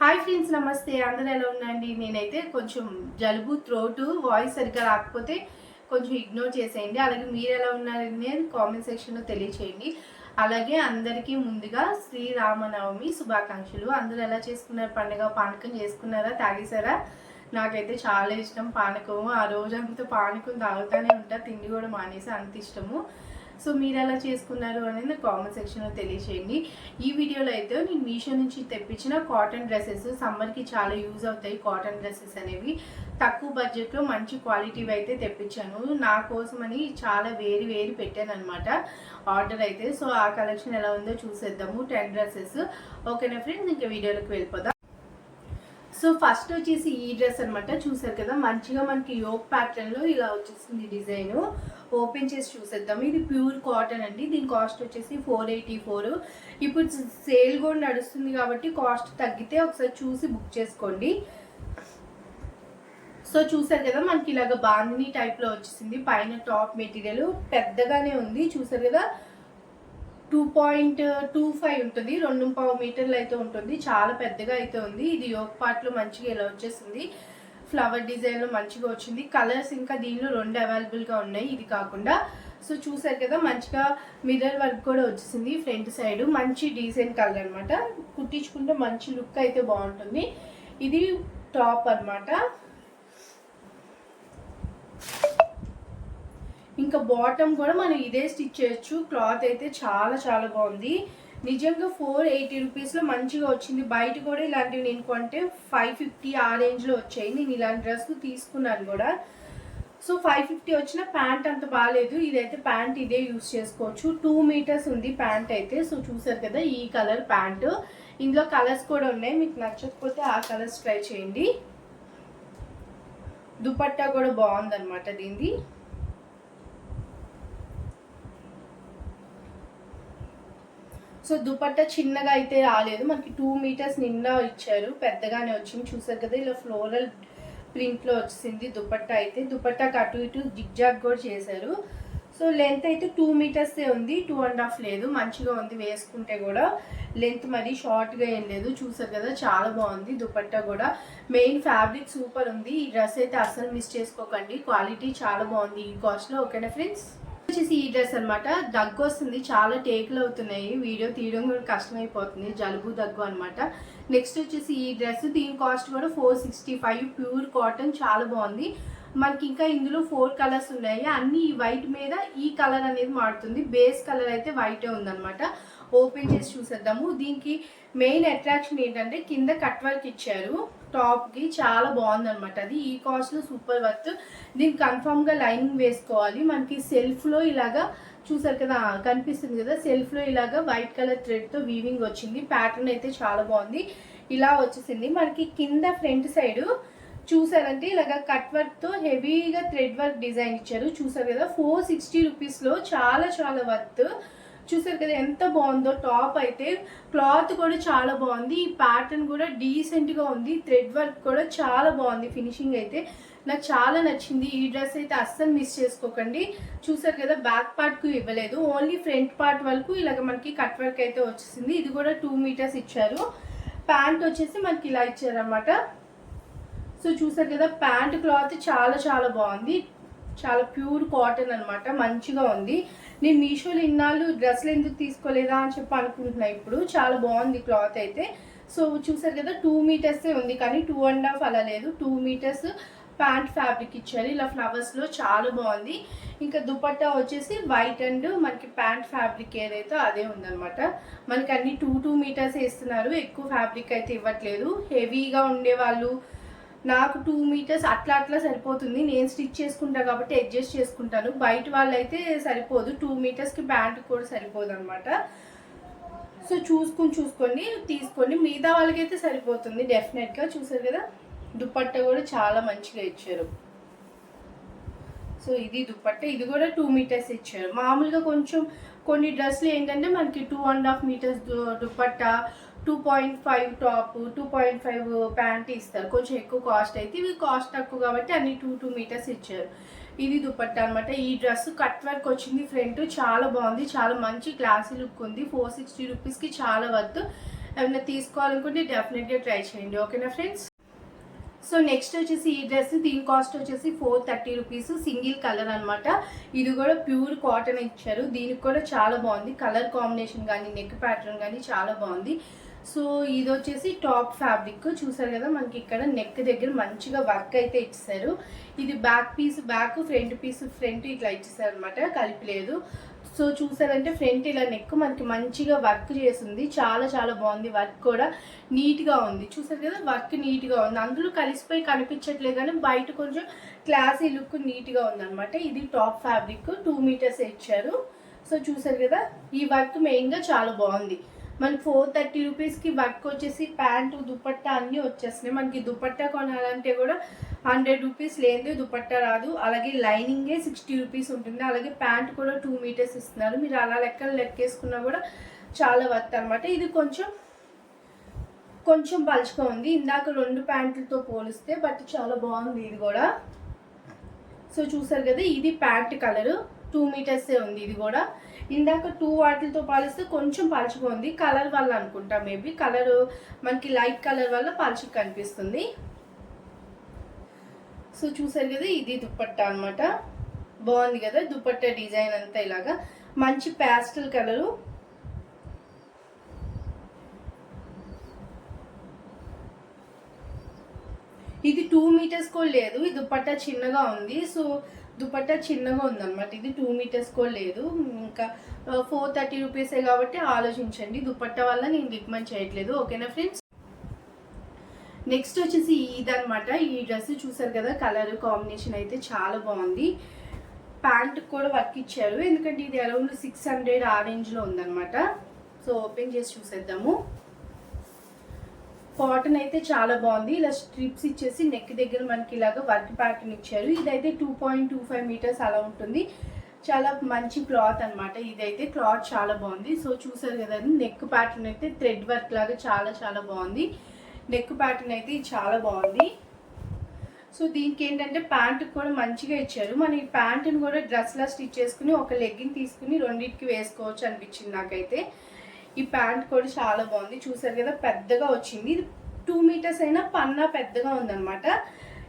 Hi friends, నమస్తే. అందరూ ఎలా ఉన్నారండి? నేనైతే కొంచెం జలుబు, థ్రోట్, వాయిస్ సరిగ్గా రాకపోతే కొంచెం ఇగ్నోర్ చేసేయండి. అలాగే మీరు ఎలా ఉన్నారని కామెంట్ సెక్షన్లో తెలియచేయండి. అలాగే అందరికీ ముందుగా శ్రీరామనవమి శుభాకాంక్షలు. అందరూ ఎలా చేసుకున్నారు పండుగ? పానకం చేసుకున్నారా? తాగేశారా? నాకైతే చాలా ఇష్టం పానకం. ఆ రోజంతా పానకం తాగుతూనే ఉంటా, తిండి కూడా మానేసి, అంత ఇష్టము. సో మీరు ఎలా చేసుకున్నారు అనేది కామెంట్ సెక్షన్లో తెలియచేయండి. ఈ వీడియోలో అయితే నేను మీషో నుంచి తెప్పించిన కాటన్ డ్రెస్సెస్, సమ్మర్కి చాలా యూజ్ అవుతాయి కాటన్ డ్రెస్సెస్ అనేవి. తక్కువ బడ్జెట్లో మంచి క్వాలిటీవి అయితే తెప్పించాను. నా కోసమని చాలా వేరి పెట్టాను అనమాట ఆర్డర్ అయితే. సో ఆ కలెక్షన్ ఎలా ఉందో చూసేద్దాము. 10 డ్రెస్సెస్. ఓకేనా ఫ్రెండ్స్, ఇంకా వీడియోలోకి వెళ్ళిపోదాం. సో ఫస్ట్ వచ్చేసి ఈ డ్రెస్ అనమాట. చూసారు కదా, మంచిగా మనకి యోక్ ప్యాటర్న్లో ఇలా వచ్చేసింది డిజైన్. ఓపెన్ చేసి చూసేద్దాము. ఇది ప్యూర్ కాటన్ అండి. దీని కాస్ట్ వచ్చేసి 484. ఇప్పుడు సేల్ కూడా నడుస్తుంది కాబట్టి కాస్ట్ తగ్గితే ఒకసారి చూసి బుక్ చేసుకోండి. సో చూసారు కదా, మనకి ఇలాగ బాందిని టైప్లో వచ్చేసింది. పైన టాప్ మెటీరియల్ పెద్దగానే ఉంది. చూసారు కదా, 2.25 ఉంటుంది. 2.5 మీటర్లు అయితే ఉంటుంది. చాలా పెద్దగా అయితే ఉంది. ఇది యోక్ పార్ట్లో మంచిగా ఇలా వచ్చేసింది. ఫ్లవర్ డిజైన్లో మంచిగా వచ్చింది. కలర్స్ ఇంకా దీనిలో 2 అవైలబుల్గా ఉన్నాయి, ఇది కాకుండా. సో చూసారు కదా, మంచిగా మిర్రర్ వర్క్ కూడా వచ్చేసింది ఫ్రంట్ సైడ్. మంచి డీసెంట్ కలర్ అనమాట. కుట్టించుకుంటే మంచి లుక్ అయితే బాగుంటుంది. ఇది టాప్ అనమాట. ఇంకా బాటమ్ కూడా మనం ఇదే స్టిచ్ చేయొచ్చు. క్లాత్ అయితే చాలా బాగుంది. నిజంగా 480 రూపీస్లో మంచిగా వచ్చింది. బయట కూడా ఇలాంటివి నేను కొంటే 550 ఆ రేంజ్లో వచ్చాయి. నేను ఇలాంటి డ్రెస్ తీసుకున్నాను కూడా. సో 550 వచ్చిన ప్యాంట్ అంత బాగాలేదు. ఇదైతే ప్యాంట్ ఇదే యూస్ చేసుకోవచ్చు. 2 మీటర్స్ ఉంది ప్యాంట్ అయితే. సో చూసారు కదా, ఈ కలర్ ప్యాంటు. ఇందులో కలర్స్ కూడా ఉన్నాయి. మీకు నచ్చకపోతే ఆ కలర్స్ ట్రై చేయండి. దుపట్టా కూడా బాగుందన్నమాట దీనిది. సో దుపట్టా చిన్నగా అయితే రాలేదు, మనకి 2 మీటర్స్ నిండా ఇచ్చారు. పెద్దగానే వచ్చింది. చూసారు కదా, ఇలా ఫ్లోరల్ ప్రింట్లో వచ్చింది దుపట్టా అయితే. దుపట్టాకి అటు ఇటు జిగ్జాగ్ కూడా చేశారు. సో లెంత్ అయితే 2 మీటర్సే ఉంది, 2.5 లేదు. మంచిగా ఉంది వేసుకుంటే కూడా. లెంత్ మరీ షార్ట్గా ఏం లేదు. చూసారు కదా, చాలా బాగుంది దుపట్టా కూడా. మెయిన్ ఫ్యాబ్రిక్ సూపర్ ఉంది. ఈ డ్రెస్ అయితే అస్సలు మిస్ చేసుకోకండి. క్వాలిటీ చాలా బాగుంది ఈ కాస్ట్లో. ఓకేనా ఫ్రెండ్స్? వచ్చేసి ఈ డ్రెస్ అనమాట. దగ్గు వస్తుంది, చాలా టేకులు అవుతున్నాయి. వీడియో తీయడం కూడా కష్టమైపోతుంది, జలుబు దగ్గు అనమాట. నెక్స్ట్ వచ్చేసి ఈ డ్రెస్. దీని కాస్ట్ కూడా 465. ప్యూర్ కాటన్, చాలా బాగుంది. మనకి ఇంకా ఇందులో 4 కలర్స్ ఉన్నాయి. అన్ని ఈ వైట్ మీద ఈ కలర్ అనేది మారుతుంది. బేస్ కలర్ అయితే వైటే ఉందన్నమాట. ఓపెన్ చేసి చూసేద్దాము. దీనికి మెయిన్ అట్రాక్షన్ ఏంటంటే కింద కట్ వర్క్ ఇచ్చారు టాప్కి. చాలా బాగుందన్నమాట. అది ఈ కాస్ట్లో సూపర్ వర్త్. దీనికి కన్ఫామ్గా లైనింగ్ వేసుకోవాలి. మనకి సెల్ఫ్లో ఇలాగా చూసారు కదా, కనిపిస్తుంది కదా, సెల్ఫ్లో ఇలాగా వైట్ కలర్ థ్రెడ్తో వీవింగ్ వచ్చింది. ప్యాటర్న్ అయితే చాలా బాగుంది. ఇలా వచ్చేసింది. మనకి కింద ఫ్రంట్ సైడ్ చూసారంటే ఇలాగ కట్ వర్క్తో హెవీగా థ్రెడ్ వర్క్ డిజైన్ ఇచ్చారు. చూసారు కదా, 460 రూపీస్లో చాలా వర్త్. చూసారు కదా ఎంత బాగుందో టాప్ అయితే. క్లాత్ కూడా చాలా బాగుంది. ఈ ప్యాటర్న్ కూడా డీసెంట్గా ఉంది. థ్రెడ్ వర్క్ కూడా చాలా బాగుంది. ఫినిషింగ్ అయితే నాకు చాలా నచ్చింది. ఈ డ్రెస్ అయితే అస్సలు మిస్ చేసుకోకండి. చూసారు కదా, బ్యాక్ పార్ట్కు ఇవ్వలేదు, ఓన్లీ ఫ్రంట్ పార్ట్ వరకు ఇలాగ మనకి కట్ వర్క్ అయితే వచ్చేసింది. ఇది కూడా 2 మీటర్స్ ఇచ్చారు. ప్యాంట్ వచ్చేసి మనకి ఇలా ఇచ్చారన్నమాట. సో చూసారు కదా, ప్యాంట్ క్లాత్ చాలా బాగుంది. చాలా ప్యూర్ కాటన్ అనమాట. మంచిగా ఉంది. నేను మీషోలో ఇన్నాళ్ళు డ్రెస్లు ఎందుకు తీసుకోలేదా అని చెప్పి అనుకుంటున్నా. ఇప్పుడు చాలా బాగుంది క్లాత్ అయితే. సో చూసారు కదా, 2 మీటర్సే ఉంది, కానీ 2.5 అలా లేదు. 2 మీటర్స్ ప్యాంట్ ఫ్యాబ్రిక్ ఇచ్చారు ఇలా ఫ్లవర్స్లో. చాలా బాగుంది. ఇంకా దుపట్టా వచ్చేసి వైట్ అండ్ మనకి ప్యాంట్ ఫ్యాబ్రిక్ ఏదైతే అదే ఉందన్నమాట. మనకి అన్ని 2 మీటర్స్ వేస్తున్నారు. ఎక్కువ ఫ్యాబ్రిక్ అయితే ఇవ్వట్లేదు. హెవీగా ఉండేవాళ్ళు, నాకు 2 మీటర్స్ అట్లా సరిపోతుంది. నేను స్టిచ్ చేసుకుంటా కాబట్టి అడ్జస్ట్ చేసుకుంటాను. బయట వాళ్ళు అయితే సరిపోదు, 2 మీటర్స్కి ప్యాంట్ కూడా సరిపోదు అనమాట. సో చూసుకొని తీసుకోండి. మిగతా వాళ్ళకైతే సరిపోతుంది డెఫినెట్గా. చూసారు కదా, దుపట్టా కూడా చాలా మంచిగా ఇచ్చారు. సో ఇది దుపట్టా. ఇది కూడా 2 మీటర్స్ ఇచ్చారు. మామూలుగా కొంచెం కొన్ని డ్రెస్సులు ఏంటంటే మనకి 2.5 మీటర్స్ దుపట్టా, 2.5 టాప్, 2.5 ప్యాంట్ ఇస్తారు. కొంచెం ఎక్కువ కాస్ట్ అయితే. ఇవి కాస్ట్ తక్కువ కాబట్టి అన్ని 2 మీటర్స్ ఇచ్చారు. ఇది దుపట్టా అనమాట. ఈ డ్రెస్ కట్ వర్క్ వచ్చింది ఫ్రంట్. చాలా బాగుంది. చాలా మంచి క్లాసీ లుక్ ఉంది. 460 రూపీస్కి చాలా వర్త్. ఏమైనా తీసుకోవాలనుకుంటే డెఫినెట్గా ట్రై చేయండి. ఓకేనా ఫ్రెండ్స్? సో నెక్స్ట్ వచ్చేసి ఈ డ్రెస్, దీని కాస్ట్ వచ్చేసి 430 రూపీస్, సింగిల్ కలర్ అనమాట. ఇది కూడా ప్యూర్ కాటన్ ఇచ్చారు. దీనికి కూడా చాలా బాగుంది, కలర్ కాంబినేషన్ కానీ నెక్ ప్యాటర్న్ కానీ చాలా బాగుంది. సో ఇది వచ్చేసి టాప్ ఫ్యాబ్రిక్ చూసారు కదా, మనకి ఇక్కడ నెక్ దగ్గర మంచిగా వర్క్ అయితే ఇచ్చేసారు. ఇది back piece back, front piece front ఇట్లా ఇచ్చేసారు అనమాట, కలిపి లేదు. సో చూసారంటే ఫ్రంట్ ఇలా నెక్ మనకి మంచిగా వర్క్ చేసింది, చాలా చాలా బాగుంది. వర్క్ కూడా నీట్గా ఉంది, చూసారు కదా వర్క్ నీట్గా ఉంది. అందులో కలిసిపోయి కనిపించట్లేదు కానీ బయట కొంచెం క్లాసీ లుక్ నీట్గా ఉంది అనమాట. ఇది టాప్ ఫ్యాబ్రిక్ 2 మీటర్స్ ఇచ్చారు. సో చూసారు కదా, ఈ వర్క్ మెయిన్గా చాలా బాగుంది. మనకి 430 రూపీస్కి వర్క్ వచ్చేసి ప్యాంటు దుపట్టా అన్నీ వచ్చేస్తున్నాయి. మనకి దుపట్టా కొనాలంటే కూడా 100 రూపీస్ లేనిదే దుపట్టా రాదు. అలాగే లైనింగే 60 రూపీస్ ఉంటుంది. అలాగే ప్యాంట్ కూడా 2 మీటర్స్ ఇస్తున్నారు. మీరు అలా లెక్కేసుకున్నా కూడా చాలా వర్త్ అనమాట. ఇది కొంచెం పలుచగా ఉంది ఇందాక 2 ప్యాంట్లతో పోలిస్తే, బట్ చాలా బాగుంది ఇది కూడా. సో చూసారు కదా, ఇది ప్యాంట్ కలరు 2 మీటర్సే ఉంది. ఇది కూడా ఇందాక 2 వాటిలతో పాలిస్తే కొంచెం పలుచగా ఉంది, కలర్ వల్ల అనుకుంటా, మేబీ కలర్ మనకి లైట్ కలర్ వల్ల పలుచగా కనిపిస్తుంది. సో చూసారు కదా, ఇది దుపట్టా అనమాట. బాగుంది కదా దుపట్టా డిజైన్ అంతా ఇలాగా మంచి ప్యాస్టల్ కలరు. ఇది 2 మీటర్స్ కూడా లేదు, ఈ దుపట్టా చిన్నగా ఉంది. సో దుపట్టా చిన్నగా ఉందన్నమాట, ఇది 2 మీటర్స్ కూడా లేదు. ఇంకా 430 రూపీసే కాబట్టి ఆలోచించండి, దుపట్టా వల్ల నేను రికమెండ్ చేయట్లేదు. ఓకేనా ఫ్రెండ్స్? నెక్స్ట్ వచ్చేసి ఇదనమాట. ఈ డ్రెస్ చూసారు కదా, కలర్ కాంబినేషన్ అయితే చాలా బాగుంది. ప్యాంట్ కూడా వర్క్ ఇచ్చారు, ఎందుకంటే ఇది అరౌండ్ 600 ఆ రేంజ్లో ఉందన్నమాట. సో ఓపెన్ చేసి చూసేద్దాము. కాటన్ అయితే చాలా బాగుంది. ఇలా స్ట్రిప్స్ ఇచ్చేసి నెక్ దగ్గర మనకి ఇలాగ వర్క్ ప్యాటర్న్ ఇచ్చారు. ఇదైతే 2.25 మీటర్స్ అలా ఉంటుంది. చాలా మంచి క్లాత్ అనమాట. ఇదైతే క్లాత్ చాలా బాగుంది. సో చూసారు కదా, నెక్ ప్యాటర్న్ అయితే థ్రెడ్ వర్క్ లాగా చాలా చాలా బాగుంది. నెక్ ప్యాటర్న్ అయితే చాలా బాగుంది. సో దీనికి ఏంటంటే ప్యాంట్ కూడా మంచిగా ఇచ్చారు. మన ఈ ప్యాంటుని కూడా డ్రెస్లా స్టిచ్ చేసుకుని ఒక లెగ్గిన్ తీసుకుని రెండింటికి వేసుకోవచ్చు అనిపించింది నాకైతే. ఈ ప్యాంట్ కూడా చాలా బాగుంది. చూసారు కదా, పెద్దగా వచ్చింది. ఇది 2 మీటర్స్ అయినా పన్నా పెద్దగా ఉందన్నమాట.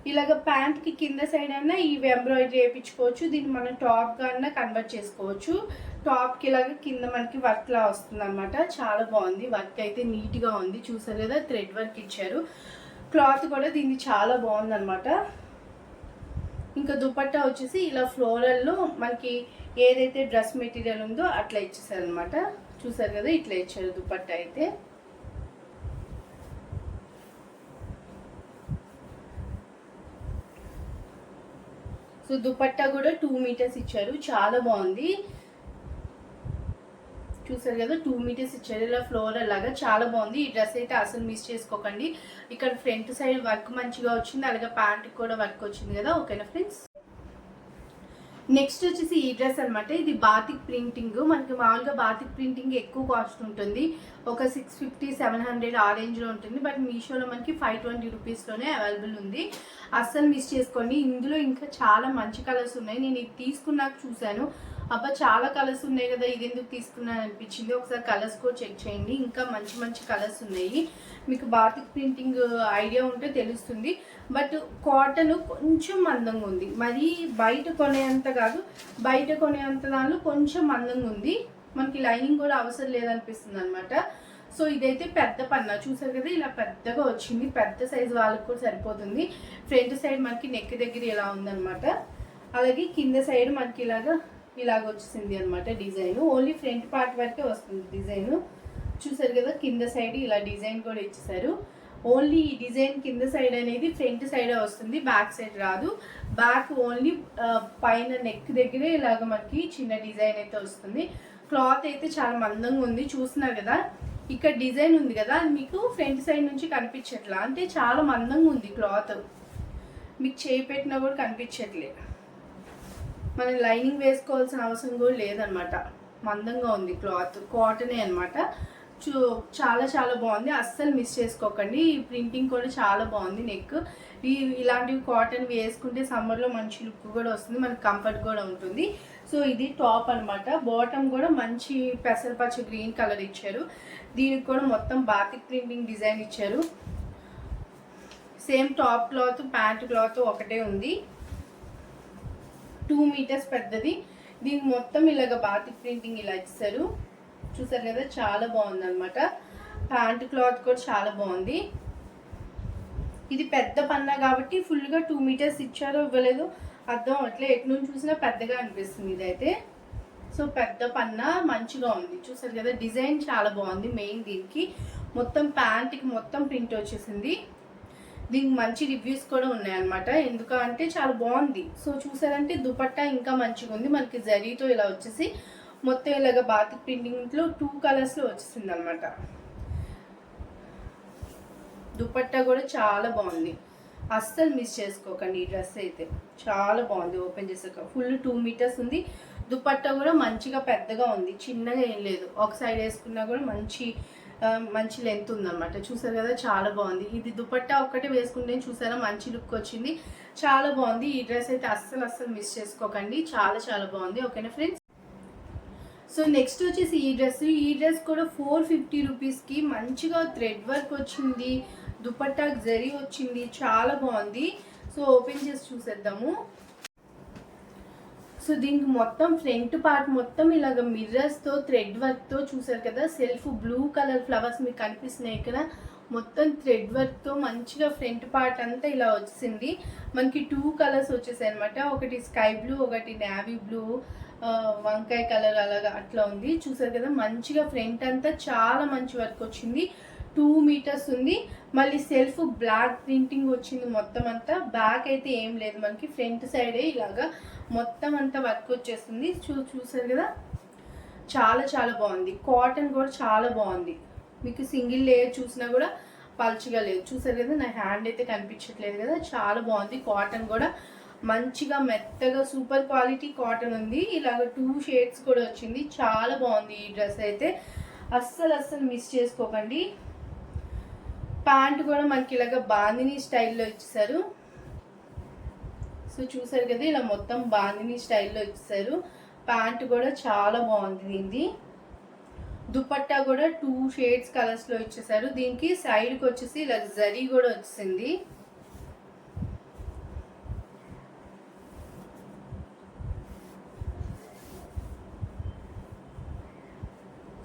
ఇలాగ ప్యాంట్కి కింద సైడ్ అయినా ఇవి ఎంబ్రాయిడరీ వేయించుకోవచ్చు. దీన్ని మనం టాప్గా అయినా కన్వర్ట్ చేసుకోవచ్చు. టాప్కి ఇలాగ కింద మనకి వర్క్లా వస్తుంది అనమాట. చాలా బాగుంది, వర్క్ అయితే నీట్గా ఉంది. చూసారు కదా, థ్రెడ్ వర్క్ ఇచ్చారు. క్లాత్ కూడా దీన్ని చాలా బాగుందన్నమాట. ఇంకా దుపట్టా వచ్చేసి ఇలా ఫ్లోరల్లో మనకి ఏదైతే డ్రెస్ మెటీరియల్ ఉందో అట్లా ఇచ్చేసారు అనమాట. చూసారు కదా, ఇట్లా ఇచ్చారు దుపట్టా అయితే. సో దుపట్టా కూడా 2 మీటర్స్ ఇచ్చారు, చాలా బాగుంది. చూసారు కదా, 2 మీటర్స్ ఇచ్చారు. ఇలా ఫ్లోరల్ లాగా చాలా బాగుంది. ఈ డ్రెస్ అయితే అసలు మిస్ చేసుకోకండి. ఇక్కడ ఫ్రంట్ సైడ్ వర్క్ మంచిగా వచ్చింది, అలాగే ప్యాంట్కి కూడా వర్క్ వచ్చింది కదా. ఓకేనా ఫ్రెండ్స్? నెక్స్ట్ వచ్చేసి ఈ డ్రెస్ అనమాట. ఇది బాతిక్ ప్రింటింగ్. మనకి మామూలుగా బాతిక్ ప్రింటింగ్ ఎక్కువ కాస్ట్ ఉంటుంది, ఒక 650-700 ఆ రేంజ్లో ఉంటుంది. బట్ మీషోలో మనకి 520 రూపీస్లోనే అవైలబుల్ ఉంది. అస్సలు మిస్ చేసుకోండి. ఇందులో ఇంకా చాలా మంచి కలర్స్ ఉన్నాయి. నేను ఇది తీసుకున్నాక చూశాను, అబ్బా చాలా కలర్స్ ఉన్నాయి కదా, ఇది ఎందుకు తీసుకున్నాను అనిపించింది. ఒకసారి కలర్స్ కూడా చెక్ చేయండి, ఇంకా మంచి మంచి కలర్స్ ఉన్నాయి. మీకు బాతిక్ ప్రింటింగ్ ఐడియా ఉంటే తెలుస్తుంది. బట్ కాటన్ కొంచెం మందంగా ఉంది, మరి బయట కొనేంత కాదు, బయట కొనేంత దానిలో కొంచెం మందంగా ఉంది. మనకి లైనింగ్ కూడా అవసరం లేదనిపిస్తుంది అనమాట. సో ఇదైతే పెద్ద పన్నా, చూసారు కదా, ఇలా పెద్దగా వచ్చింది. పెద్ద సైజు వాళ్ళకి కూడా సరిపోతుంది. ఫ్రంట్ సైడ్ మనకి నెక్ దగ్గర ఇలా ఉందన్నమాట. అలాగే కింద సైడ్ మనకి ఇలాగ వచ్చేసింది అనమాట డిజైన్. ఓన్లీ ఫ్రంట్ పార్ట్ వరకే వస్తుంది డిజైన్. చూసారు కదా, కింద సైడ్ ఇలా డిజైన్ కూడా ఇచ్చేసారు. ఓన్లీ ఈ డిజైన్ కింద సైడ్ అనేది ఫ్రంట్ సైడే వస్తుంది, బ్యాక్ సైడ్ రాదు. బ్యాక్ ఓన్లీ పైన నెక్ దగ్గరే ఇలాగ మనకి చిన్న డిజైన్ అయితే వస్తుంది. క్లాత్ అయితే చాలా మందంగా ఉంది. చూస్తున్నారు కదా, ఇక్కడ డిజైన్ ఉంది కదా, అది మీకు ఫ్రంట్ సైడ్ నుంచి కనిపించట్లా, అంటే చాలా మందంగా ఉంది క్లాత్. మీకు చేయి పెట్టినా కూడా కనిపించట్లేదు. మనం లైనింగ్ వేసుకోవాల్సిన అవసరం కూడా లేదనమాట. మందంగా ఉంది క్లాత్, కాటనే అనమాట. చాలా చాలా బాగుంది, అస్సలు మిస్ చేసుకోకండి. ఈ ప్రింటింగ్ కూడా చాలా బాగుంది. నెక్ ఇలాంటివి కాటన్ వేసుకుంటే సమ్మర్లో మంచి లుక్ కూడా వస్తుంది, మనకి కంఫర్ట్ కూడా ఉంటుంది. సో ఇది టాప్ అనమాట. బాటమ్ కూడా మంచి పెసరపచ్చ గ్రీన్ కలర్ ఇచ్చారు. దీనికి కూడా మొత్తం బాతిక్ ప్రింటింగ్ డిజైన్ ఇచ్చారు. Same top cloth pant cloth ఒకటే ఉంది. 2 మీటర్స్ పెద్దది. దీనికి మొత్తం ఇలాగ బాతిక్ ప్రింటింగ్ ఇలా ఇచ్చారు. చూసారు కదా, చాలా బాగుంది అనమాట. ప్యాంట్ క్లాత్ కూడా చాలా బాగుంది. ఇది పెద్ద పన్నా కాబట్టి ఫుల్గా 2 మీటర్స్ ఇచ్చారో ఇవ్వలేదు అర్థం అట్లే, ఎటు నుంచి చూసినా పెద్దగా అనిపిస్తుంది ఇదైతే. సో పెద్ద పన్నా మంచిగా ఉంది. చూసారు కదా, డిజైన్ చాలా బాగుంది. మెయిన్ దీనికి మొత్తం ప్యాంట్కి మొత్తం ప్రింట్ వచ్చేసింది. దీనికి మంచి రివ్యూస్ కూడా ఉన్నాయన్నమాట. ఎందుకంటే చాలా బాగుంది. సో చూసారంటే దుపట్టా ఇంకా మంచిగా ఉంది. మనకి జరీతో ఇలా వచ్చేసి మొత్తం ఇలాగ బాతిక్ ప్రింటింగ్లో 2 కలర్స్లో వచ్చేసింది అనమాట. దుపట్టా కూడా చాలా బాగుంది. అస్సలు మిస్ చేసుకోకండి. ఈ డ్రెస్ అయితే చాలా బాగుంది. ఓపెన్ చేసాక ఫుల్ 2 మీటర్స్ ఉంది. దుపట్టా కూడా మంచిగా పెద్దగా ఉంది, చిన్నగా ఏం లేదు. ఒక సైడ్ వేసుకున్నా కూడా మంచి లెంత్ ఉందన్నమాట. చూసారు కదా, చాలా బాగుంది. ఇది దుపట్టా ఒక్కటే వేసుకుంటే చూసారా మంచి లుక్ వచ్చింది. చాలా బాగుంది. ఈ డ్రెస్ అయితే అస్సలు మిస్ చేసుకోకండి. చాలా బాగుంది. ఓకేనా ఫ్రెండ్స్. సో నెక్స్ట్ వచ్చేసి ఈ డ్రెస్ కూడా 450 రూపీస్కి మంచిగా థ్రెడ్ వర్క్ వచ్చింది. దుపట్టా జరీ వచ్చింది. చాలా బాగుంది. సో ఓపెన్ చేసి చూసేద్దాము. సో దీనికి మొత్తం ఫ్రంట్ పార్ట్ మొత్తం ఇలాగ మిర్రర్స్తో థ్రెడ్ వర్క్తో చూసారు కదా, సెల్ఫ్ బ్లూ కలర్ ఫ్లవర్స్ మీకు కనిపిస్తున్నాయి ఇక్కడ. మొత్తం థ్రెడ్ వర్క్తో మంచిగా ఫ్రంట్ పార్ట్ అంతా ఇలా వచ్చింది. మనకి 2 కలర్స్ వచ్చేసాయి అనమాట. ఒకటి స్కై బ్లూ, ఒకటి నేవీ బ్లూ, వంకాయ కలర్ అలాగా అట్లా ఉంది. చూసారు కదా, మంచిగా ఫ్రంట్ అంతా చాలా మంచి వర్క్ వచ్చింది. 2 మీటర్స్ ఉంది. మళ్ళీ సెల్ఫ్ బ్లాక్ ప్రింటింగ్ వచ్చింది మొత్తం అంతా. బ్యాక్ అయితే ఏం లేదు మనకి, ఫ్రంట్ సైడే ఇలాగా మొత్తం అంతా వర్క్ వచ్చేస్తుంది. చూసారు కదా, చాలా బాగుంది. కాటన్ కూడా చాలా బాగుంది. మీకు సింగిల్ లేయర్ చూసినా కూడా పల్చగా లేదు. చూసారు కదా, నా హ్యాండ్ అయితే కనిపించట్లేదు కదా. చాలా బాగుంది. కాటన్ కూడా మంచిగా మెత్తగా సూపర్ క్వాలిటీ కాటన్ ఉంది. ఇలాగ 2 షేడ్స్ కూడా వచ్చింది. చాలా బాగుంది ఈ డ్రెస్ అయితే. అస్సలు మిస్ చేసుకోకండి. ప్యాంట్ కూడా మనకి ఇలాగ బాందిని స్టైల్లో ఇచ్చేసారు. సో చూసారు కదా, ఇలా మొత్తం బాందిని స్టైల్లో ఇచ్చేసారు. ప్యాంట్ కూడా చాలా బాగుంది దీనిది. దుపట్టా కూడా 2 షేడ్స్ కలర్స్లో ఇచ్చేసారు. దీనికి సైడ్కి వచ్చేసి ఇలా జరీ కూడా వచ్చింది.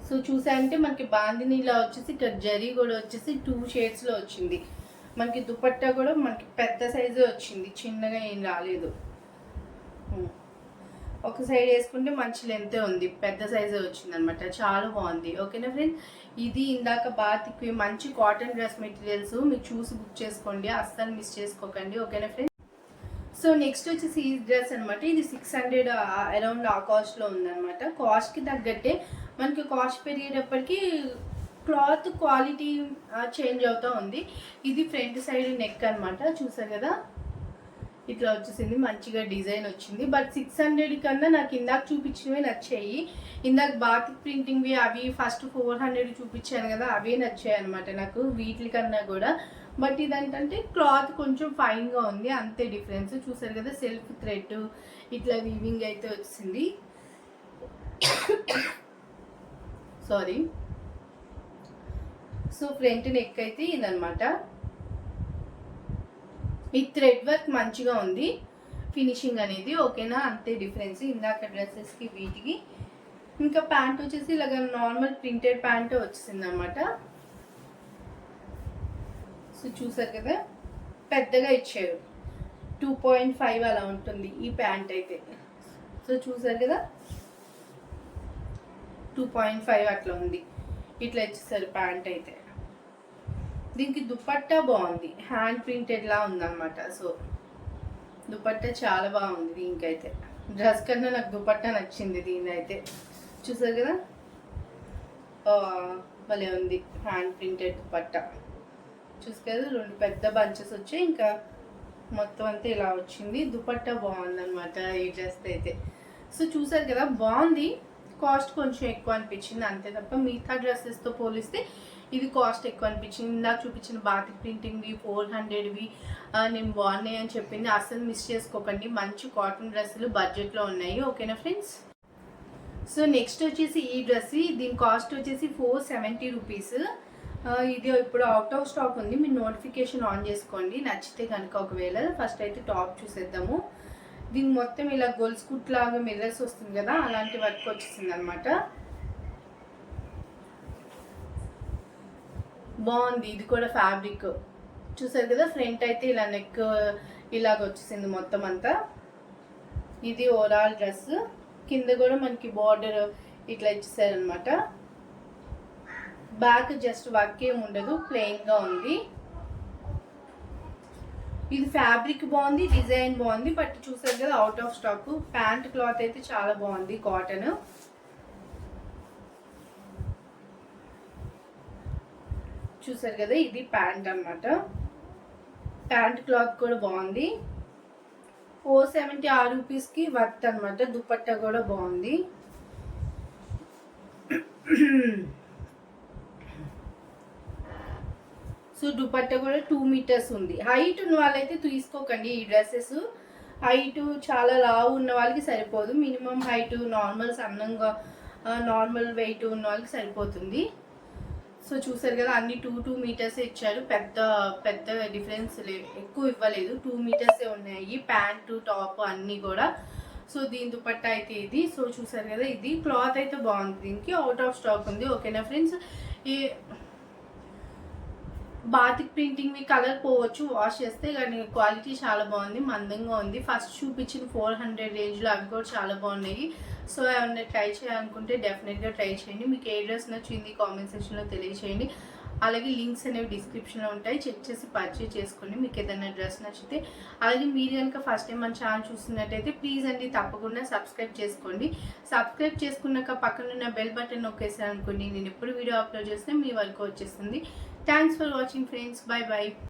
సో చూసారంటే మనకి బాందినీలా వచ్చేసి ఇక్కడ జరీ కూడా వచ్చేసి 2 షేడ్స్లో వచ్చింది. మనకి దుపట్టా కూడా మనకి పెద్ద సైజు వచ్చింది, చిన్నగా ఏం రాలేదు. ఒక సైడ్ వేసుకుంటే మంచి లెంతే ఉంది, పెద్ద సైజే వచ్చింది అనమాట. చాలా బాగుంది. ఓకేనా ఫ్రెండ్స్. ఇది ఇందాక బాతిక్ మంచి కాటన్ డ్రెస్ మెటీరియల్స్ మీకు చూసి బుక్ చేసుకోండి. అస్సలు మిస్ చేసుకోకండి. ఓకేనా ఫ్రెండ్స్. సో నెక్స్ట్ వచ్చేసి ఈ డ్రెస్ అనమాట. ఇది 600 అరౌండ్ ఆ కాస్ట్లో ఉందన్నమాట. కాస్ట్కి తగ్గట్టే మనకి కాస్ట్ పెరిగేటప్పటికి క్లాత్ క్వాలిటీ చేంజ్ అవుతూ ఉంది. ఇది ఫ్రంట్ సైడ్ నెక్ అనమాట. చూసారు కదా, ఇట్లా వచ్చేసింది. మంచిగా డిజైన్ వచ్చింది. బట్ 600 కన్నా నాకు ఇందాక చూపించినవి నచ్చాయి. ఇందాక బాతిక్ ప్రింటింగ్వి అవి ఫస్ట్ 400 చూపించాను కదా, అవే నచ్చాయి అనమాట నాకు వీటికన్నా కూడా. బట్ ఇదేంటంటే క్లాత్ కొంచెం ఫైన్గా ఉంది, అంతే డిఫరెన్స్. చూసారు కదా, సెల్ఫ్ థ్రెడ్ ఇట్లా వీవింగ్ అయితే వచ్చింది. సారీ. సో ఫ్రంట్ నెక్ అయితే ఇదనమాట. ఈ థ్రెడ్ వర్క్ మంచిగా ఉంది, ఫినిషింగ్ అనేది. ఓకేనా, అంతే డిఫరెన్స్ ఇందాక డ్రెస్సెస్కి వీటికి. ఇంకా ప్యాంట్ వచ్చేసి ఇలాగ నార్మల్ ప్రింటెడ్ ప్యాంట్ వచ్చింది అనమాట. సో చూసారు కదా, పెద్దగా ఇచ్చారు. 2.5 అలా ఉంటుంది ఈ ప్యాంట్ అయితే. సో చూసారు కదా, 2.5 అట్లా ఉంది. ఇట్లా ఇచ్చేసారు ప్యాంట్ అయితే. దీనికి దుపట్టా బాగుంది, హ్యాండ్ ప్రింటెడ్ లా ఉందన్నమాట. సో దుపట్టా చాలా బాగుంది దీనికైతే. డ్రెస్ కన్నా నాకు దుపట్టా నచ్చింది దీని అయితే. చూసారు కదా, భలే ఉంది హ్యాండ్ ప్రింటెడ్ దుపట్టా. చూసారు, 2 పెద్ద బంచెస్ వచ్చాయి. ఇంకా మొత్తం అంతా ఇలా వచ్చింది. దుపట్టా బాగుంది అనమాట ఈ డ్రెస్ అయితే. సో చూసారు కదా, బాగుంది. కాస్ట్ కొంచెం ఎక్కువ అనిపించింది అంతే తప్ప మిగతా డ్రెస్సెస్తో పోలిస్తే ఇది కాస్ట్ ఎక్కువ అనిపించింది. ఇందాక చూపించిన బాతిక్ ప్రింటింగ్వి 400వి నేను బాగున్నాయి అని చెప్పింది. అస్సలు మిస్ చేసుకోకండి. మంచి కాటన్ డ్రెస్సులు బడ్జెట్లో ఉన్నాయి. ఓకేనా ఫ్రెండ్స్. సో నెక్స్ట్ వచ్చేసి ఈ డ్రెస్, దీని కాస్ట్ వచ్చేసి 470 రూపీస్. ఇది ఇప్పుడు అవుట్ ఆఫ్ స్టాక్ ఉంది, మీరు నోటిఫికేషన్ ఆన్ చేసుకోండి నచ్చితే కనుక. ఒకవేళ ఫస్ట్ అయితే టాప్ చూసేద్దాము. దీనికి మొత్తం ఇలా గొలుసు కుట్లాగా మిర్రర్స్ వస్తుంది కదా, అలాంటి వర్క్ వచ్చేసింది అనమాట. బాగుంది, ఇది కూడా ఫ్యాబ్రిక్ చూసారు కదా. ఫ్రంట్ అయితే ఇలా నెక్ ఇలాగ వచ్చేసింది మొత్తం అంతా. ఇది ఓవరాల్ డ్రెస్. కింద కూడా మనకి బార్డర్ ఇట్లా ఇచ్చేసారనమాట. బ్యాక్ జస్ట్ వర్క్ ఏమి ఉండదు, ప్లెయిన్గా ఉంది. ఇది ఫ్యాబ్రిక్ బాగుంది, డిజైన్ బాగుంది, బట్ చూసారు కదా out of stock. Pant cloth అయితే చాలా బాగుంది, కాటన్. చూసారు కదా, ఇది ప్యాంట్ అనమాట. ప్యాంట్ క్లాత్ కూడా బాగుంది. 470 రూపీస్కి వర్త్ అనమాట. దుపట్టా కూడా బాగుంది. సో దుపట్టా కూడా 2 మీటర్స్ ఉంది. హైట్ ఉన్న వాళ్ళైతే తీసుకోకండి ఈ డ్రెస్సెస్. హైట్ చాలా లావు ఉన్న వాళ్ళకి సరిపోదు. మినిమం హైట్ నార్మల్ సన్నంగా నార్మల్ వెయిట్ ఉన్న వాళ్ళకి సరిపోతుంది. సో చూసారు కదా, అన్ని 2 మీటర్స్ ఇచ్చారు. పెద్ద పెద్ద డిఫరెన్స్ ఎక్కువ ఇవ్వలేదు, 2 మీటర్సే ఉన్నాయి ప్యాంటు టాప్ అన్నీ కూడా. సో దీని దుపట్టా అయితే ఇది. సో చూసారు కదా, ఇది క్లాత్ అయితే బాగుంది. దీనికి అవుట్ ఆఫ్ స్టాక్ ఉంది. ఓకేనా ఫ్రెండ్స్. ఈ బాతిక్ ప్రింటింగ్ మీ కలర్ పోవచ్చు వాష్ చేస్తే, కానీ క్వాలిటీ చాలా బాగుంది, మందంగా ఉంది. ఫస్ట్ చూపించిన 400 రేంజ్లో అవి కూడా చాలా బాగున్నాయి. సో ఏమన్నా ట్రై చేయాలనుకుంటే డెఫినెట్గా ట్రై చేయండి. మీకు ఏ డ్రెస్ నచ్చింది కామెంట్ సెక్షన్లో తెలియచేయండి. అలాగే లింక్స్ అనేవి డిస్క్రిప్షన్లో ఉంటాయి, చెక్ చేసి పర్చేజ్ చేసుకోండి మీకు ఏదైనా డ్రెస్ నచ్చితే. అలాగే మీరు కనుక ఫస్ట్ టైం మన ఛానల్ చూస్తున్నట్టయితే ప్లీజ్ అండి తప్పకుండా సబ్స్క్రైబ్ చేసుకోండి. సబ్స్క్రైబ్ చేసుకున్నాక పక్కనున్న బెల్ బటన్ నొక్కేసారనుకోండి, నేను ఎప్పుడు వీడియో అప్లోడ్ చేస్తే మీ వరకు వచ్చేస్తుంది. Thanks for watching friends. By by.